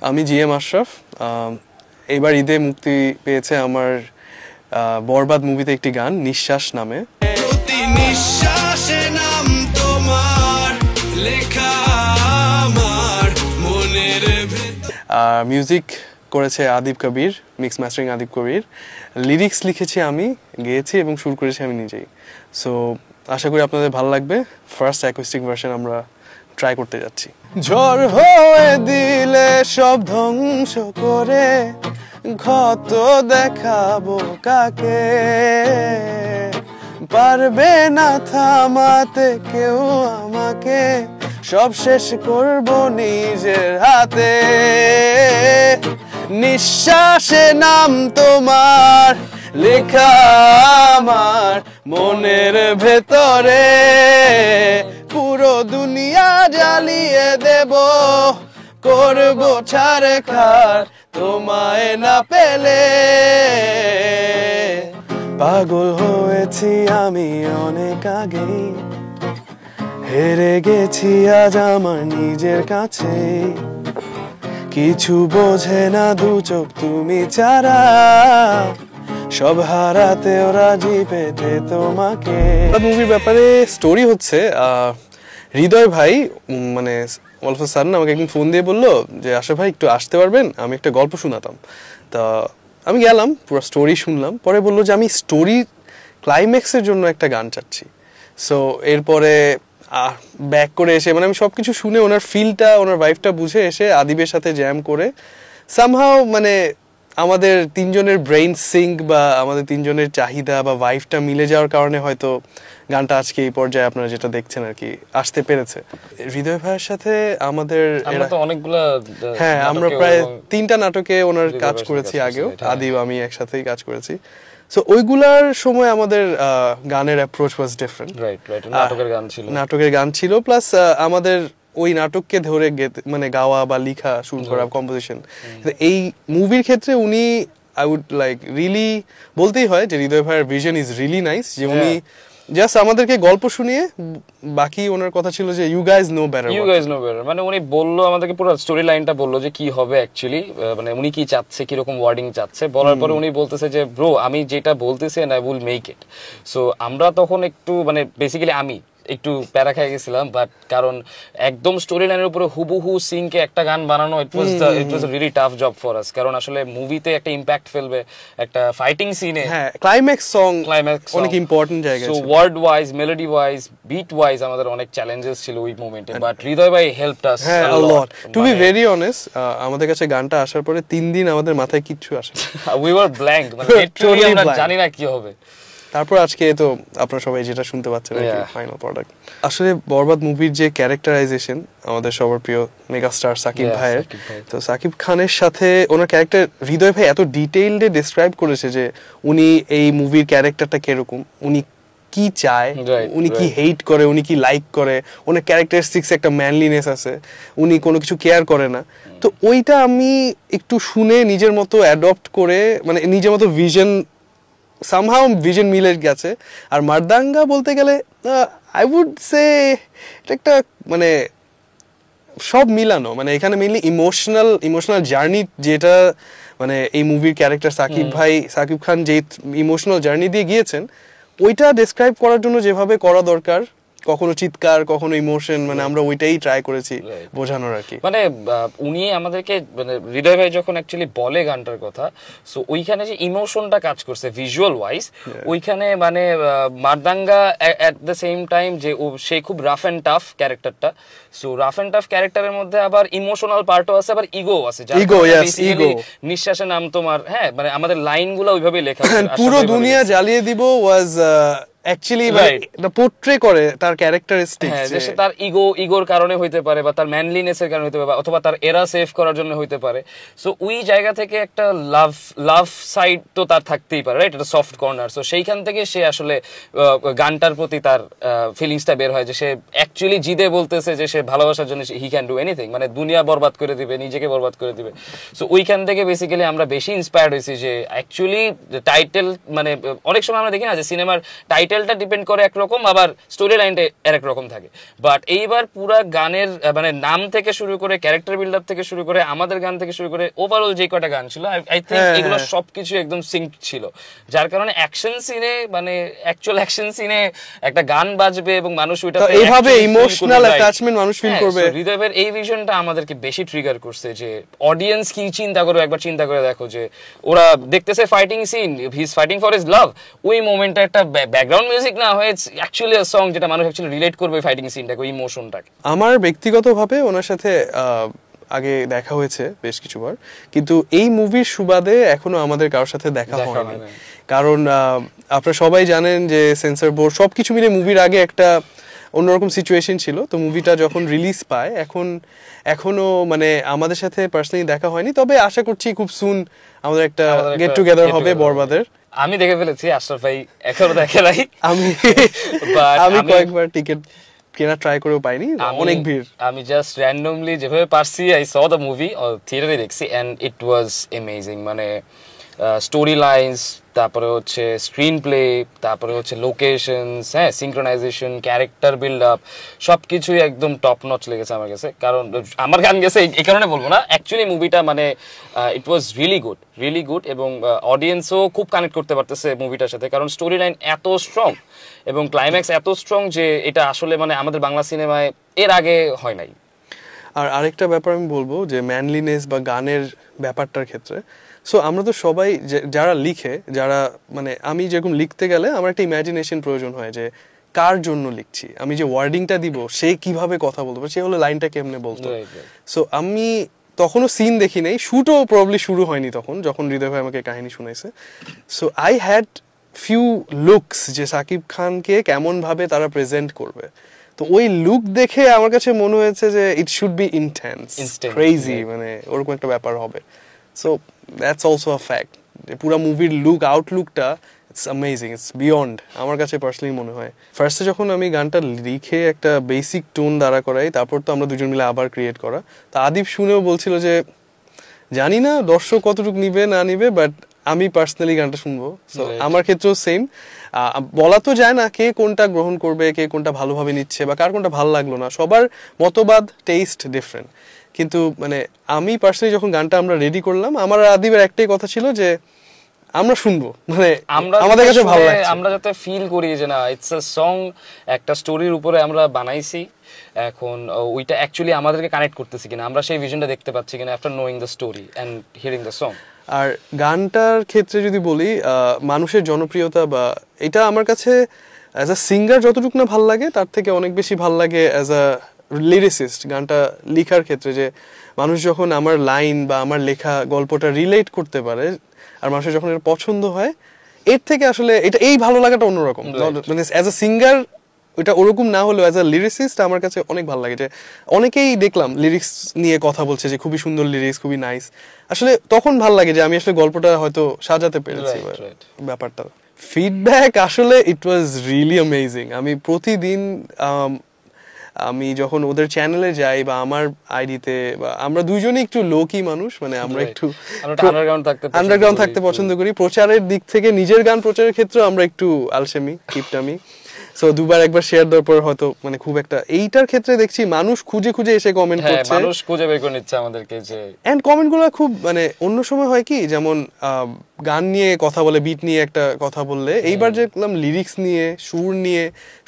আমি জিএম আশরাফ। এবার ঈদে মুক্তি পেয়েছে আমার বরবাদ মুভিতে একটি গান নিঃশ্বাস নামে। মিউজিক করেছে আদিব কবির, মিক্স মাস্টারিং আদিব কবির। লিরিক্স লিখেছি আমি, গেয়েছি এবং সুর করেছি আমি নিজেই। সো আশা করি আপনাদের ভালো লাগবে। ফার্স্ট অ্যাকুস্টিক ভার্সন আমরা ট্রাই করতে যাচ্ছি। ঝড় হয়ে দিলে সব ধ্বংস করে ক্ষত দেখাবো কাকে, পারবে না থামাতে কেউ আমাকে, সব শেষ করব নিজের হাতে। নিঃশ্বাসে নাম তোমার লেখা আমার মনের ভেতরে, পুরো দুনিয়া জ্বালিয়ে দেব, করব ছারখার তোমায় না পেলে। পাগল হয়েছি আমি অনেক আগেই, হেরে গেছি আজ আমার নিজের কাছে, কিছু বোঝে না দু চোখ তুমি ছাড়া, সব হারাতেও রাজি পেতে তোমাকে। মুভির ব্যাপারে স্টোরি হচ্ছে হৃদয় ভাই মানে অল অফ আ সাডেন আমাকে একদিন ফোন দিয়ে বললো যে আশরাফ ভাই একটু আসতে পারবেন, আমি একটা গল্প শোনাতাম। তা আমি গেলাম, পুরো স্টোরি শুনলাম। পরে বললো যে আমি স্টোরি ক্লাইম্যাক্সের জন্য একটা গান চাচ্ছি। সো এরপরে ব্যাক করে এসে মানে আমি সব কিছু শুনে ওনার ফিলটা, ওনার ভাইবটা বুঝে এসে আদিবের সাথে জ্যাম করে সামহাও মানে আমাদের তিনজনের ব্রেইন সিঙ্ক বা আমাদের তিনজনের চাহিদা বা ভাইবটা মিলে যাওয়ার কারণে হয়তো গানটা আজকে এই পর্যায়ে আপনারা যেটা দেখছেন আর কি আসতে পেরেছে। হৃদয় ভাইয়ের সাথে আমাদের অনেকগুলা, হ্যাঁ আমরা প্রায় 3টা নাটকে ওনার কাজ করেছি আগেও, আদিব আমি একসাথেই কাজ করেছি। সো ওইগুলার সময় আমাদের গানের অ্যাপ্রোচ ওয়াজ ডিফারেন্ট। নাটকের গান ছিল প্লাস আমাদের ওই নাটককে ধরে মানে গাওয়া বা লেখা শুরু করা কম্পোজিশন। এই মুভির ক্ষেত্রে উনি আই উড লাইক রিয়েলি বলতেই হয় যে হৃদয় ভাইয়ের ভিশন ইজ রিয়েলি নাইস, যে উনি জাস্ট আমাদেরকে গল্প শুনিয়ে বাকি ওনার কথা ছিল যে ইউ গাইজ নো বেটার, মানে উনি বললো আমাদেরকে পুরো স্টোরি লাইনটা বললো যে কি হবে অ্যাকচুয়ালি, মানে উনি কি চাচ্ছে, কি রকম ওয়ার্ডিং চাচ্ছে, বলার পরে উনি বলতেছে যে ব্রো আমি যেটা বলতেছি and I will make it. So আমরা তখন একটু মানে বেসিক্যালি আমি একটু প্যারা খেয়ে গেছিলাম, বাট কারণ একদম স্টোরি লাইনের উপরে হুবহু সিনকে একটা গান বানানো it was a really tough job for us, কারণ আসলে মুভিতে একটা ইমপ্যাক্ট ফেলবে, একটা ফাইটিং সিনে ক্লাইম্যাক্স সং অনেক ইম্পর্টেন্ট জায়গা, so word wise, melody wise, beat wise আমাদের অনেক চ্যালেঞ্জেস ছিল ওই মোমেন্টে, বাট হৃদয় ভাই helped us a lot. To be very honest, আমাদের কাছে গানটা আসার পরে 3 দিন আমাদের মাথায় কিচ্ছু আসে না, উই ওয়ার ব্ল্যাঙ্ক, মানে লিটারালি আমরা জানি না কি হবে। তারপর আজকে তো আপনারা সবাই যেটা শুনতে পাচ্ছেন ফাইনাল প্রোডাক্ট। আসলে বরবাদ মুভির যে ক্যারেক্টারাইজেশন আমাদের সবার প্রিয় মেগাস্টার সাকিব ভাইয়ের, তো সাকিব খানের সাথে ওনার ক্যারেক্টার হৃদয় ভাই এত ডিটেইলডে ডেসক্রাইব করেছে যে উনি এই মুভির ক্যারেক্টারটা কিরকম, উনি কি চায়, উনি কি হেট করে, উনি কি লাইক করে, ওনার ক্যারেক্টারিস্টিক্স একটা ম্যানলিনেস আছে, উনি কোনো কিছু কেয়ার করে না। তো ওইটা আমি একটু শুনে নিজের মতো অ্যাডপ্ট করে মানে নিজের মতো সামহাও ভিশন মিলে গেছে। আর মারদাঙ্গা বলতে গেলে আই উড সে এটা একটা মানে সব মিলানো, মানে এখানে মেইনলি ইমোশনাল জার্নি, যেটা মানে এই মুভির ক্যারেক্টার সাকিব খান যে ইমোশনাল জার্নি দিয়ে গিয়েছেন ওইটা ডেসক্রাইব করার জন্য যেভাবে করা দরকার, কখনো চিৎকার কখনো ইমোশন, মানে আমরা ওইটাই ট্রাই করেছি বোঝানোর আর কি। মানে উনি আমাদেরকে মানে হৃদয় ভাই যখন অ্যাকচুয়ালি বলে গানটার কথা, সো ওইখানে যে ইমোশনটা কাজ করছে ভিজুয়াল ওয়াইজ, ওইখানে মানে মারদাঙ্গা এট দ্য সেম টাইম যে সে খুব রাফ অ্যান্ড টাফ ক্যারেক্টারটা, সো রাফ অ্যান্ড টাফ ক্যারেক্টারের মধ্যে আবার ইমোশনাল পার্টও আছে, আবার ইগো আছে, ইগো নিঃশ্বাসের নাম তোমার, হ্যাঁ মানে আমাদের লাইনগুলো ওইভাবেই লেখা পুরো দুনিয়া জ্বালিয়ে দিব ওয়াজ অ্যাকচুয়ালি এটা পোর্ট্রে করে তার ক্যারেক্টারিস্টিক্স, যে সে তার ইগোর কারণে হইতে পারে বা তার ম্যানলিনেসের কারণে হইতে পারে অথবা তার এরা সেভ করার জন্য হইতে পারে। সো ওই জায়গা থেকে একটা লাভ সাইড তো তার থাকতেই পারে, রাইট, এটা সফট কর্নার। সো সেইখান থেকে সে আসলে গানটার প্রতি তার ফিলিংসটা বের হয়, যে সে অ্যাকচুয়ালি জিদে বলতেছে যে সে ভালোবাসার জন্য হি ক্যান ডু এনিথিং, মানে দুনিয়া বরবাদ করে দিবে, নিজেকে বরবাদ করে দিবে। সো ওইখান থেকে বেসিক্যালি আমরা বেশি ইন্সপায়ার্ড হয়েছি যে অ্যাকচুয়ালি টাইটেল, মানে অনেক সময় আমরা দেখি না যে সিনেমার টাইটেল টাইটেলটা ডিপেন্ড করে একরকম, আবার স্টোরি লাইনটা আরেক রকম থাকে। বাট এইবার পুরা গানের মানে নাম থেকে শুরু করে ক্যারেক্টার বিল্ড আপ থেকে শুরু করে আমাদের গান থেকে শুরু করে ওভারঅল যে কটা গান ছিল, আই থিঙ্ক এগুলো সবকিছু একদম সিঙ্ক ছিল, যার কারণে অ্যাকশন সিনে মানে অ্যাকচুয়াল অ্যাকশন সিনে একটা গান বাজবে এবং মানুষ ওইটা এইভাবে ইমোশনাল অ্যাটাচমেন্ট মানুষ ফিল করবে। হৃদয়ের এই ভিশনটা আমাদেরকে বেশি ট্রিগার করছে যে অডিয়েন্স কি চিন্তা করো, একবার চিন্তা করে দেখো যে ওরা দেখতেছে fighting scene, he is fighting for his love, ওই মোমেন্টটা একটা ব্যাকগ্রাউন্ড মিউজিক না হয়ে অ্যাকচুয়ালি আ সং যেটা মানুষ অ্যাকচুয়ালি রিলেট করবে ফাইটিং সিনটাকে, ওই ইমোশনটাকে। আমার ব্যক্তিগতভাবে ওনার সাথে আগে দেখা হয়েছে বেশ কিছুবার, কিন্তু এই মুভির সুবাদে এখনো আমাদের কারোর সাথে দেখা হয়নি। কারণ আপনারা সবাই জানেন যে সেন্সর বোর্ড সবকিছু মিলে মুভির আগে একটা অন্যরকম সিচুয়েশন ছিল। তো মুভিটা যখন রিলিজ পায় এখনো মানে আমাদের সাথে পার্সোনালি দেখা হয়নি, তবে আশা করছি খুব সুন আমাদের একটা গেট টুগেদার হবে বরবাদের। আমি দেখে ফেলেছি, আশরাফ ভাই এখনো দেখে নাই। আমি কয়েকবার টিকিট কেনা ট্রাই করেও পাইনি, অনেক ভিড়। আমি জাস্ট র্যান্ডমলি যেভাবে পারছি আই স দ্য মুভি, থিয়েটারে দেখছি, এন্ড ইট ওয়াজ অ্যামেজিং। মানে স্টোরি লাইন্স, তারপরে হচ্ছে স্ক্রিন প্লে, তারপরে হচ্ছে লোকেশনস, হ্যাঁ, সিনক্রোনাইজেশন, ক্যারেক্টার বিল্ড আপ, সবকিছুই একদম টপ নচ লেগেছে আমার কাছে। কারণ আমার গান গেছে এই কারণে বলবো না, অ্যাকচুয়ালি মুভিটা মানে ইট ওয়াজ রিয়েলি গুড এবং অডিয়েন্সও খুব কানেক্ট করতে পারতেছে মুভিটার সাথে, কারণ স্টোরি লাইন এত স্ট্রং এবং ক্লাইম্যাক্স এত স্ট্রং যে এটা আসলে মানে আমাদের বাংলা সিনেমায় এর আগে হয় নাই। আর আরেকটা ব্যাপার আমি বলবো যে ম্যানলিনেস বা গানের ব্যাপারটার ক্ষেত্রে, সো আমরা তো সবাই যারা লিখে, যারা মানে আমি যেরকম লিখতে গেলে আমার একটা ইমাজিনেশন প্রয়োজন হয় যে কার জন্য লিখছি, আমি যে ওয়ার্ডিংটা দিব সে কিভাবে কথা বলতে পারে, সে হলো লাইনটা কেমনে বলতো। সো আমি তখনও সিন দেখি নাই, শুটও প্রবলি শুরু হয়নি তখন, যখন হৃদয় ভাই আমাকে কাহিনী শুনাইছে। So I had few looks যে সাকিব খানকে কেমন ভাবে তারা প্রেজেন্ট করবে, তো ওই লুক দেখে আমার কাছে মনে হয়েছে যে it should be intense, crazy, মানে ওরকম একটা ব্যাপার হবে। So that's also a fact যে পুরো মুভির লুক আউটলুকটা ইটস অ্যামেজিং, ইটস বিয়ন্ড আমার কাছে পার্সোনালি মনে হয়। ফার্স্টে যখন আমি গানটা লিখে একটা বেসিক টোন দাঁড়া করাই, তারপর তো আমরা দুজন মিলে আবার ক্রিয়েট করা, তা আদিব শুনেও বলছিল যে জানি না দর্শক কতটুকু নিবে না নিবে, বাট আমি পার্সোনালি গানটা শুনবো। সো আমার ক্ষেত্রেও সেম, বলা তো যায় না কে কোনটা গ্রহণ করবে, কে কোনটা ভালোভাবে নিচ্ছে বা কার কোনটা ভালো লাগলো না, সবার মতবাদ টেস্ট ডিফারেন্ট। কিন্তু মানে আমি পার্সোনালি যখন গানটা আমরা রেডি করলাম, আমার আদিবের একটাই কথা ছিল যে আমরা শুনবো, মানে আমাদের কাছে ভালো লাগছে, আমরা যাতে ফিল করি যে না ইটস আ সং, একটা স্টোরির উপরে আমরা বানাইছি, এখন ওইটা অ্যাকচুয়ালি আমাদেরকে কানেক্ট করতেছি কিনা, আমরা সেই ভিশনটা দেখতে পাচ্ছি কিনা after knowing the story and hearing the song. আর গানটার ক্ষেত্রে যদি বলি, মানুষের জনপ্রিয়তা বা এটা আমার কাছে অ্যাজ আ সিঙ্গার যতটুকু না ভাল লাগে, তার থেকে অনেক বেশি ভাল লাগে অ্যাজ আ লিরিসিস্ট গানটা লিখার ক্ষেত্রে, যে মানুষ যখন আমার লাইন বা আমার লেখা গল্পটা রিলেট করতে পারে আর মানুষের যখন এটা পছন্দ হয়, এর থেকে আসলে এটা এই ভালো লাগাটা অন্যরকম। মানে অ্যাজ আ সিঙ্গার ওইটা ওরকম না হলেও অ্যাজ আ লিরিসিস্ট আমার কাছে অনেক ভালো লাগে। যে অনেকেই দেখলাম লিরিক্স নিয়ে কথা বলছে যে খুবই সুন্দর লিরিক্স, খুবই নাইস, আসলে তখন ভাল লাগে যে আমি আসলে গল্পটা হয়তো সাজাতে পেরেছি ব্যাপারটা। ফিডব্যাক আসলে ইট ওয়াজ রিয়েলি অ্যামেজিং। আমি প্রতিদিন আমি যখন ওদের চ্যানেলে যাই বা আমার আইডিতে, বা আমরা দুইজনই একটু লোকি মানুষ, মানে আমরা একটু আন্ডারগ্রাউন্ড থাকতে পছন্দ করি, প্রচারের দিক থেকে নিজের গান প্রচারের ক্ষেত্রে আমরা একটু আলসেমি, কিপটামি। সো দুবার একবার শেয়ার দেওয়ার পর হয়তো মানে খুব একটা, এইটার ক্ষেত্রে দেখছি মানুষ খুঁজে খুঁজে এসে কমেন্ট করছে, মানুষ খুঁজে বের করে নিচ্ছে আমাদেরকে যে, এন্ড কমেন্টগুলো খুব মানে অন্য সময় হয় কি, যেমন গান নিয়ে কথা বলে, বিট নিয়ে একটা কথা বললে, এইবার দেখলাম লিরিক্স নিয়ে, সুর নিয়ে,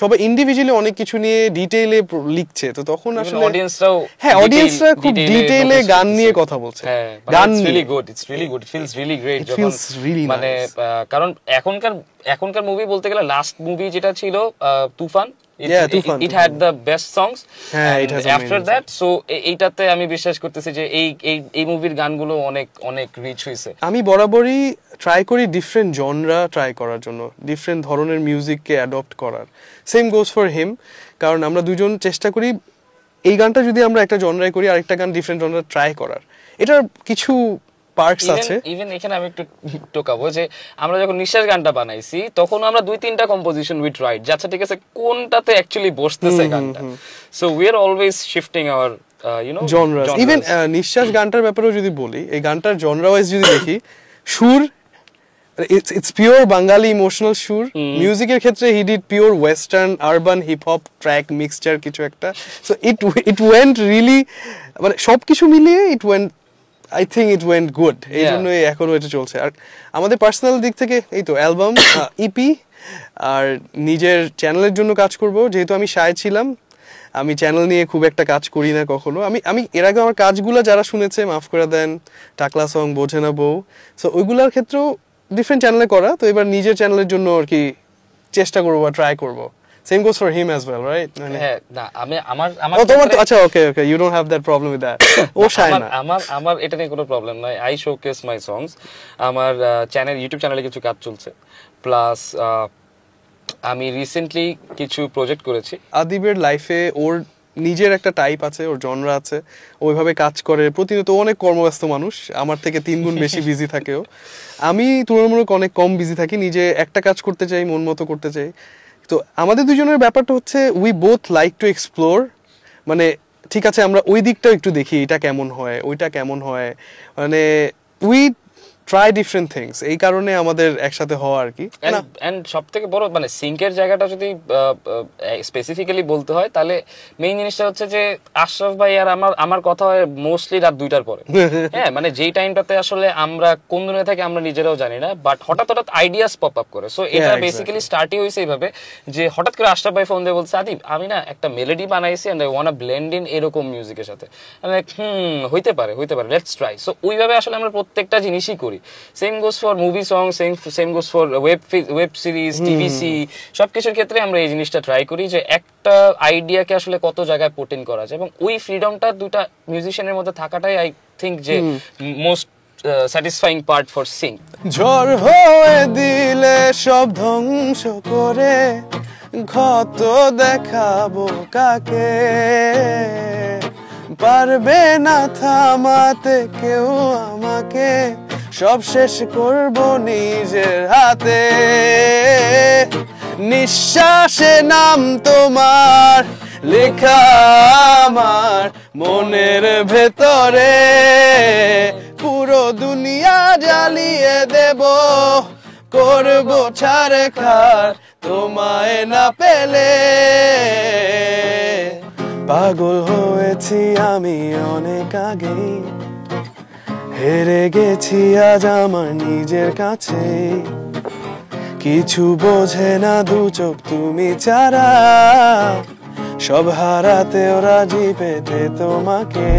সবাই ইন্ডিভিজুয়ালি অনেক কিছু নিয়ে ডিটেইলে লিখছে, তো তখন আসলে অডিয়েন্সরা খুব ডিটেইলে গান নিয়ে কথা বলছে। গান really good, it's really good, it feels really great যখন মানে, কারণ এখনকার মুভি বলতে গেলে লাস্ট মুভি যেটা ছিল তুফান, it had the best songs, it has after that, so এইটাতে আমি বিশ্বাস করতেছি যে এই মুভির গানগুলো অনেক অনেক রিচ হইছে। আমি বরাবরই ট্রাই করি ডিফারেন্ট জনরা ট্রাই করার জন্য, ডিফারেন্ট ধরনের মিউজিককে অ্যাডপ্ট করার, সেম গোজ ফর হিম, কারণ আমরা দুজন চেষ্টা করি এই গানটা যদি আমরা একটা জনরায় করি, আরেকটা গান ডিফারেন্ট জনরা ট্রাই করার, এটার কিছু পার্টস আছে। ইভেন এখানে আমি একটু টোকাবো যে আমরা যখন নিঃশ্বাস গানটা বানাইছি তখন আমরা 2-3টা কম্পোজিশন উইথ রাইট, আচ্ছা ঠিক আছে কোনটাতে অ্যাকচুয়ালি বসতেছে গানটা, so we are always shifting our genres. Even নিঃশ্বাস গানটার ব্যাপারেও যদি বলি, এই গানটার জনরা ওয়াইজ যদি দেখি, সুর it's pure বাঙালি ইমোশনাল সুর। মিউজিকের ক্ষেত্রে he did pure western urban hip hop track mixture কিছু একটা, so it went really মানে সবকিছু মিলিয়ে I think it went good, এই জন্যই এখনো এটা চলছে। আর আমাদের পার্সোনাল দিক থেকে এই তো অ্যালবাম, ইপি আর নিজের চ্যানেলের জন্য কাজ করব, যেহেতু আমি শায় ছিলাম, আমি চ্যানেল নিয়ে খুব একটা কাজ করি না কখনো। আমি এর আগে আমার কাজগুলো যারা শুনেছে মাফ করে দেন, টাকলা সং, বোঝে না বউ, সো ওইগুলোর ক্ষেত্রেও ডিফারেন্ট চ্যানেলে করা, তো এবার নিজের চ্যানেলের জন্য আর কি চেষ্টা করবো বা ট্রাই করবো। Same goes for him as well, right? হ্যাঁ, না আমি আমার তোমার তো আচ্ছা, ওকে you don't have that problem with that. ও শায় না। আমার এটা নিয়ে কোনো প্রবলেম নাই। I showcase my songs, আমার ইউটিউব চ্যানেলে কিছু কাজ চলছে, প্লাস আমি রিসেন্টলি কিছু প্রজেক্ট করেছি। আদিবের লাইফে ওর নিজের একটা টাইপ আছে, ওর জনরা আছে, ওইভাবে কাজ করে প্রতিনিয়ত। অনেক কর্মব্যস্ত মানুষ, আমার থেকে 3 গুণ বেশি বিজি থাকেও। আমি তুলনামূলক অনেক কম বিজি থাকি, নিজে একটা কাজ করতে চাই, মন মতো করতে চাই। তো আমাদের দুজনের ব্যাপারটা হচ্ছে we both like to explore, মানে ঠিক আছে আমরা ওই দিকটাও একটু দেখি, এটা কেমন হয়, ওইটা কেমন হয়, মানে উই ট্রাই ডিফারেন্ট থিংস, এই কারণে আমাদের একসাথে হওয়া আর কি। এন্ড সবথেকে বড় মানে সিঙ্কের জায়গাটা যদি স্পেসিফিক্যালি বলতে হয়, তাহলে মেইন জিনিসটা হচ্ছে যে আশরাফ ভাই আর আমার কথা হয় মোস্টলি রাত 2টার পরে। হ্যাঁ, মানে যেই টাইমটাতে আসলে আমরা কোন দুনিয়া থেকে আমরা নিজেরাও জানি না, বাট হঠাৎ আইডিয়াস পপ আপ করে। সো এটা বেসিক্যালি স্টার্টই হয়েছে এইভাবে যে হঠাৎ করে আশরাফ ভাই ফোন দিয়ে বলছে, আদিব আমি না একটা মেলোডি বানাইছি and I want to blend in এরকম মিউজিকের সাথে। লাইক হইতে পারে, লেটস ট্রাই। সো ওইভাবে আসলে আমরা প্রত্যেকটা জিনিসই করি। Same goes for movie song, same goes for web series, TVC, সবকিছুর ক্ষেত্রে আমরা এই জিনিসটা ট্রাই করি যে একটা আইডিয়াকে আসলে কত জায়গায় পোর্ট ইন করা যায়, এবং ওই ফ্রিডমটা দুটা মিউজিশিয়ানের মধ্যে থাকাটাই আই থিঙ্ক যে most satisfying part for Singh. ঝড় হয়ে দিলে সব ধ্বংস করে ক্ষত দেখাবো কাকে, পারবে না থামাতে কেউ আমাকে, সব শেষ করব নিজের হাতে। নিঃশ্বাসে নাম তোমার লেখা আমার মনের ভেতরে, পুরো দুনিয়া জ্বালিয়ে দেব, করব ছারখার তোমায় না পেলে। পাগল হয়েছি আমি অনেক আগেই, হেরে গেছি আজ আমার নিজের কাছে, কিছু বোঝে না দু চোখ তুমি ছাড়া, সব হারাতেও রাজি পেতে তোমাকে।